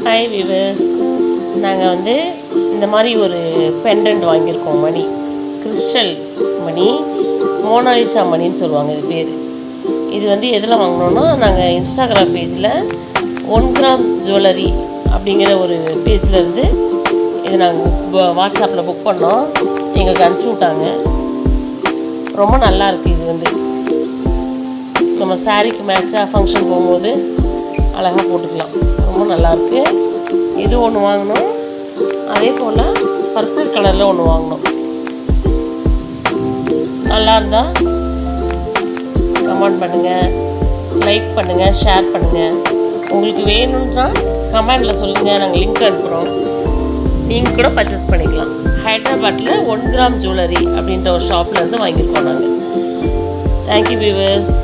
Hi viewers, நாங்கள் இந்த மாதிரி ஒரு பெண்டன்ட் வாங்கியிருக்கோம். மணி, கிறிஸ்டல் மணி, மோனாலிசா மணின்னு சொல்லுவாங்க இது பேர். இது எதில் வாங்கினோன்னா, நாங்கள் இன்ஸ்டாகிராம் பேஜில் 1 கிராம் ஜுவல்லரி அப்படிங்கிற ஒரு பேஜிலேருந்து இது நாங்கள் வாட்ஸ்அப்பில் புக் பண்ணோம். எங்களுக்கு அனுப்பிச்சி விட்டாங்க. ரொம்ப நல்லா இருக்குது. இது நம்ம சாரீக்கு மேட்சாக ஃபங்க்ஷன் போகும்போது அழகாக போட்டுக்கலாம். ரொம்ப நல்லாயிருக்கு. இது ஒன்று வாங்கினோம். அதே போல் பர்பிள் கலரில் ஒன்று வாங்கினோம். நல்லா இருந்தால் கமெண்ட் பண்ணுங்கள், லைக் பண்ணுங்கள், ஷேர் பண்ணுங்கள். உங்களுக்கு வேணும்னா கமெண்டில் சொல்லுங்கள், நாங்கள் லிங்க் அனுப்புகிறோம். நீங்கள் கூட பர்ச்சேஸ் பண்ணிக்கலாம். ஹைதராபாத்தில் 1 கிராம் ஜுவல்லரி அப்படின்ற ஒரு ஷாப்லேருந்து வாங்கியிருக்கோம் நாங்கள். Thank you viewers.